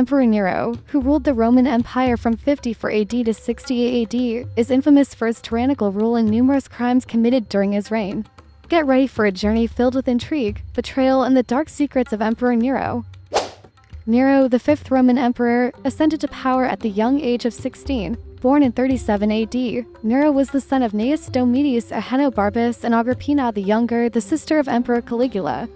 Emperor Nero, who ruled the Roman Empire from 54 AD to 68 AD, is infamous for his tyrannical rule and numerous crimes committed during his reign. Get ready for a journey filled with intrigue, betrayal, and the dark secrets of Emperor Nero. Nero, the fifth Roman emperor, ascended to power at the young age of 16. Born in 37 AD, Nero was the son of Gnaeus Domitius Ahenobarbus and Agrippina the Younger, the sister of Emperor Caligula.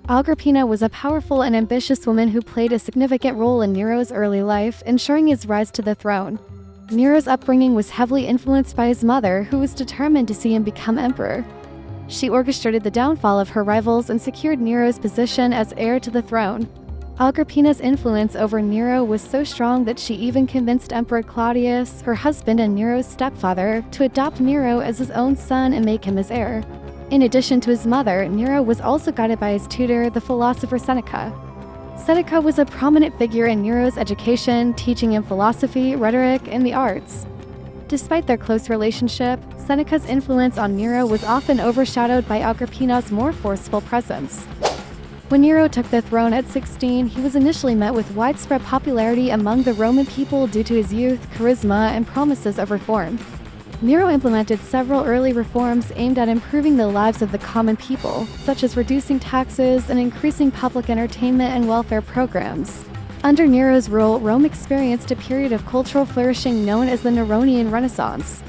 Agrippina was a powerful and ambitious woman who played a significant role in Nero's early life, ensuring his rise to the throne. Nero's upbringing was heavily influenced by his mother, who was determined to see him become emperor. She orchestrated the downfall of her rivals and secured Nero's position as heir to the throne. Agrippina's influence over Nero was so strong that she even convinced Emperor Claudius, her husband and Nero's stepfather, to adopt Nero as his own son and make him his heir. In addition to his mother, Nero was also guided by his tutor, the philosopher Seneca. Seneca was a prominent figure in Nero's education, teaching him philosophy, rhetoric, and the arts. Despite their close relationship, Seneca's influence on Nero was often overshadowed by Agrippina's more forceful presence. When Nero took the throne at 16, he was initially met with widespread popularity among the Roman people due to his youth, charisma, and promises of reform. Nero implemented several early reforms aimed at improving the lives of the common people, such as reducing taxes and increasing public entertainment and welfare programs. Under Nero's rule, Rome experienced a period of cultural flourishing known as the Neronian Renaissance.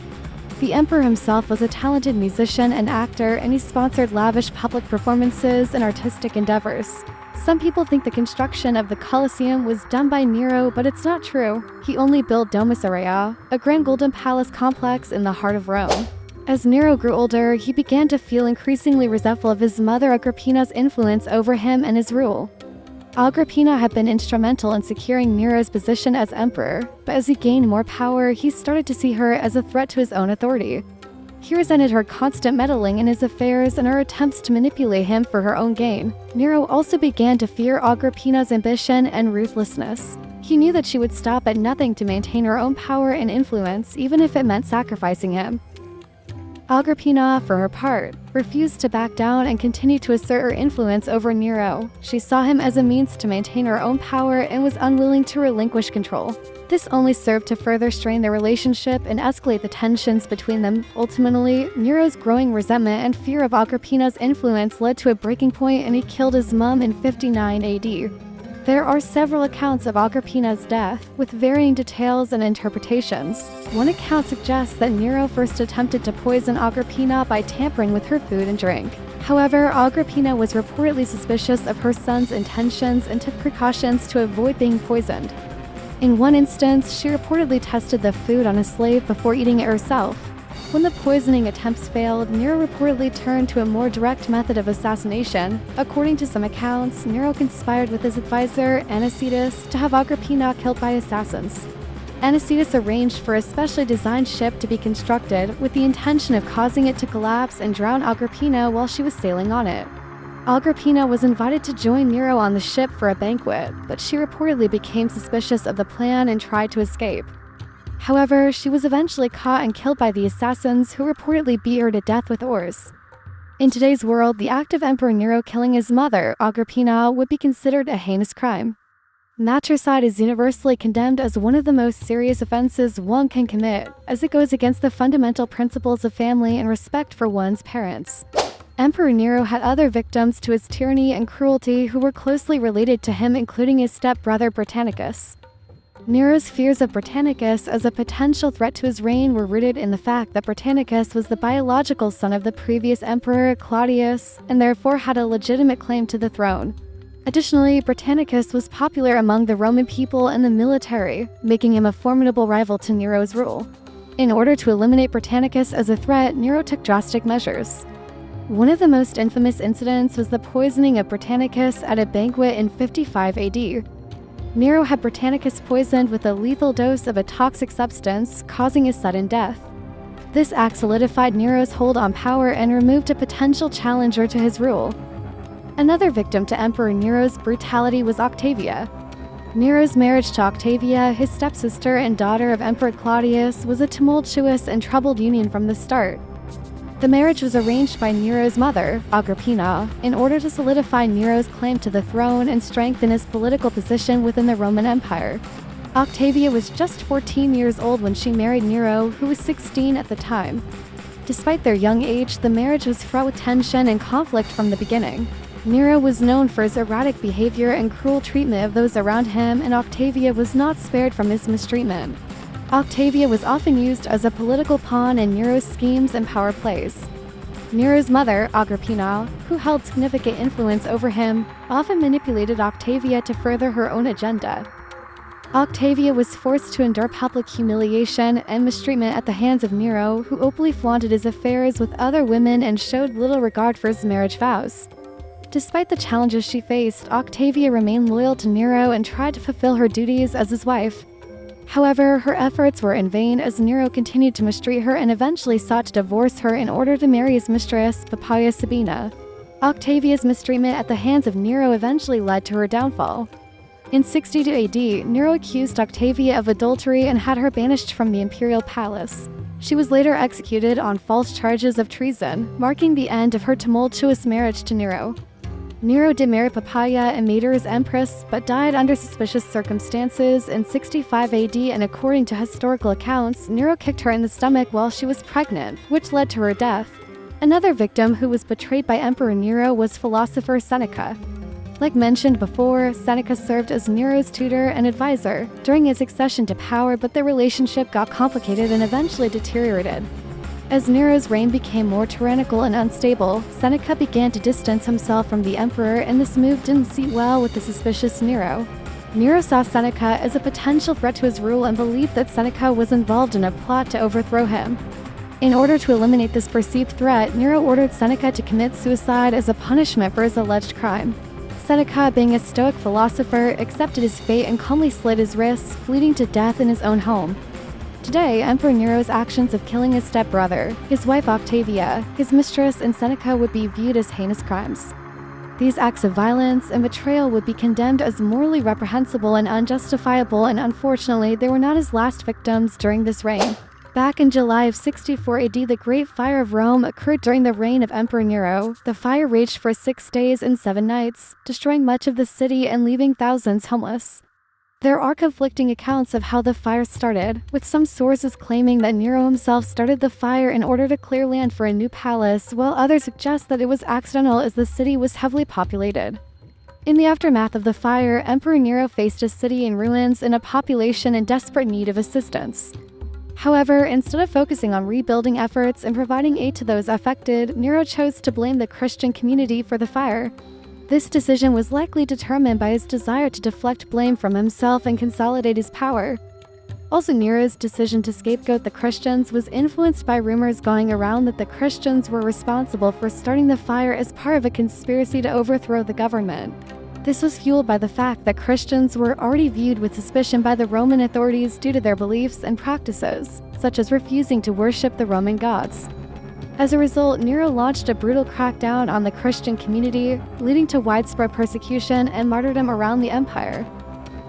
The emperor himself was a talented musician and actor, and he sponsored lavish public performances and artistic endeavors. Some people think the construction of the Colosseum was done by Nero, but it's not true. He only built Domus Aurea, a grand golden palace complex in the heart of Rome. As Nero grew older, he began to feel increasingly resentful of his mother Agrippina's influence over him and his rule. Agrippina had been instrumental in securing Nero's position as emperor, but as he gained more power, he started to see her as a threat to his own authority. He resented her constant meddling in his affairs and her attempts to manipulate him for her own gain. Nero also began to fear Agrippina's ambition and ruthlessness. He knew that she would stop at nothing to maintain her own power and influence, even if it meant sacrificing him. Agrippina, for her part, refused to back down and continued to assert her influence over Nero. She saw him as a means to maintain her own power and was unwilling to relinquish control. This only served to further strain their relationship and escalate the tensions between them. Ultimately, Nero's growing resentment and fear of Agrippina's influence led to a breaking point, and he killed his mom in 59 AD. There are several accounts of Agrippina's death, with varying details and interpretations. One account suggests that Nero first attempted to poison Agrippina by tampering with her food and drink. However, Agrippina was reportedly suspicious of her son's intentions and took precautions to avoid being poisoned. In one instance, she reportedly tested the food on a slave before eating it herself. When the poisoning attempts failed, Nero reportedly turned to a more direct method of assassination. According to some accounts, Nero conspired with his advisor, Anicetus, to have Agrippina killed by assassins. Anicetus arranged for a specially designed ship to be constructed with the intention of causing it to collapse and drown Agrippina while she was sailing on it. Agrippina was invited to join Nero on the ship for a banquet, but she reportedly became suspicious of the plan and tried to escape. However, she was eventually caught and killed by the assassins, who reportedly beat her to death with oars. In today's world, the act of Emperor Nero killing his mother, Agrippina, would be considered a heinous crime. Matricide is universally condemned as one of the most serious offenses one can commit, as it goes against the fundamental principles of family and respect for one's parents. Emperor Nero had other victims to his tyranny and cruelty who were closely related to him, including his stepbrother Britannicus. Nero's fears of Britannicus as a potential threat to his reign were rooted in the fact that Britannicus was the biological son of the previous emperor, Claudius, and therefore had a legitimate claim to the throne. Additionally, Britannicus was popular among the Roman people and the military, making him a formidable rival to Nero's rule. In order to eliminate Britannicus as a threat, Nero took drastic measures. One of the most infamous incidents was the poisoning of Britannicus at a banquet in 55 AD. Nero had Britannicus poisoned with a lethal dose of a toxic substance, causing his sudden death. This act solidified Nero's hold on power and removed a potential challenger to his rule. Another victim to Emperor Nero's brutality was Octavia. Nero's marriage to Octavia, his stepsister and daughter of Emperor Claudius, was a tumultuous and troubled union from the start. The marriage was arranged by Nero's mother, Agrippina, in order to solidify Nero's claim to the throne and strengthen his political position within the Roman Empire. Octavia was just 14 years old when she married Nero, who was 16 at the time. Despite their young age, the marriage was fraught with tension and conflict from the beginning. Nero was known for his erratic behavior and cruel treatment of those around him, and Octavia was not spared from his mistreatment. Octavia was often used as a political pawn in Nero's schemes and power plays. Nero's mother, Agrippina, who held significant influence over him, often manipulated Octavia to further her own agenda. Octavia was forced to endure public humiliation and mistreatment at the hands of Nero, who openly flaunted his affairs with other women and showed little regard for his marriage vows. Despite the challenges she faced, Octavia remained loyal to Nero and tried to fulfill her duties as his wife. However, her efforts were in vain as Nero continued to mistreat her and eventually sought to divorce her in order to marry his mistress, Poppaea Sabina. Octavia's mistreatment at the hands of Nero eventually led to her downfall. In 62 AD, Nero accused Octavia of adultery and had her banished from the imperial palace. She was later executed on false charges of treason, marking the end of her tumultuous marriage to Nero. Nero did marry Poppaea and made her his empress, but died under suspicious circumstances in 65 AD, and according to historical accounts, Nero kicked her in the stomach while she was pregnant, which led to her death. Another victim who was betrayed by Emperor Nero was philosopher Seneca. Like mentioned before, Seneca served as Nero's tutor and advisor during his accession to power, but their relationship got complicated and eventually deteriorated. As Nero's reign became more tyrannical and unstable, Seneca began to distance himself from the emperor, and this move didn't sit well with the suspicious Nero. Nero saw Seneca as a potential threat to his rule and believed that Seneca was involved in a plot to overthrow him. In order to eliminate this perceived threat, Nero ordered Seneca to commit suicide as a punishment for his alleged crime. Seneca, being a Stoic philosopher, accepted his fate and calmly slit his wrists, bleeding to death in his own home. Today, Emperor Nero's actions of killing his stepbrother, his wife Octavia, his mistress, and Seneca would be viewed as heinous crimes. These acts of violence and betrayal would be condemned as morally reprehensible and unjustifiable, and unfortunately, they were not his last victims during this reign. Back in July of 64 AD, the Great Fire of Rome occurred during the reign of Emperor Nero. The fire raged for 6 days and 7 nights, destroying much of the city and leaving thousands homeless. There are conflicting accounts of how the fire started, with some sources claiming that Nero himself started the fire in order to clear land for a new palace, while others suggest that it was accidental as the city was heavily populated. In the aftermath of the fire, Emperor Nero faced a city in ruins and a population in desperate need of assistance. However, instead of focusing on rebuilding efforts and providing aid to those affected, Nero chose to blame the Christian community for the fire. This decision was likely determined by his desire to deflect blame from himself and consolidate his power. Also, Nero's decision to scapegoat the Christians was influenced by rumors going around that the Christians were responsible for starting the fire as part of a conspiracy to overthrow the government. This was fueled by the fact that Christians were already viewed with suspicion by the Roman authorities due to their beliefs and practices, such as refusing to worship the Roman gods. As a result, Nero launched a brutal crackdown on the Christian community, leading to widespread persecution and martyrdom around the empire.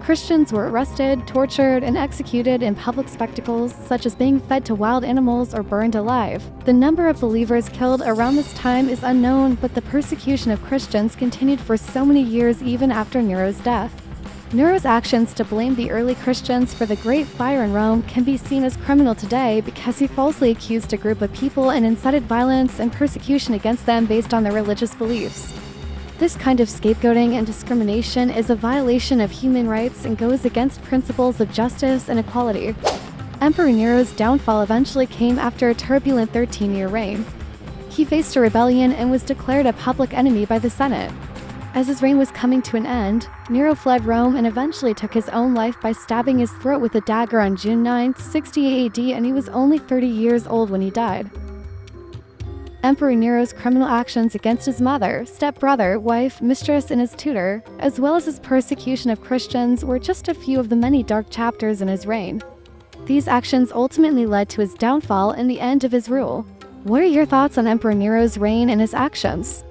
Christians were arrested, tortured, and executed in public spectacles, such as being fed to wild animals or burned alive. The number of believers killed around this time is unknown, but the persecution of Christians continued for so many years even after Nero's death. Nero's actions to blame the early Christians for the Great Fire in Rome can be seen as criminal today because he falsely accused a group of people and incited violence and persecution against them based on their religious beliefs. This kind of scapegoating and discrimination is a violation of human rights and goes against principles of justice and equality. Emperor Nero's downfall eventually came after a turbulent 13-year reign. He faced a rebellion and was declared a public enemy by the Senate. As his reign was coming to an end, Nero fled Rome and eventually took his own life by stabbing his throat with a dagger on June 9, 68 AD, and he was only 30 years old when he died. Emperor Nero's criminal actions against his mother, stepbrother, wife, mistress, and his tutor, as well as his persecution of Christians, were just a few of the many dark chapters in his reign. These actions ultimately led to his downfall and the end of his rule. What are your thoughts on Emperor Nero's reign and his actions?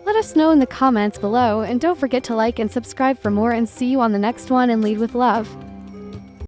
Let us know in the comments below, and don't forget to like and subscribe for more, and see you on the next one, and lead with love.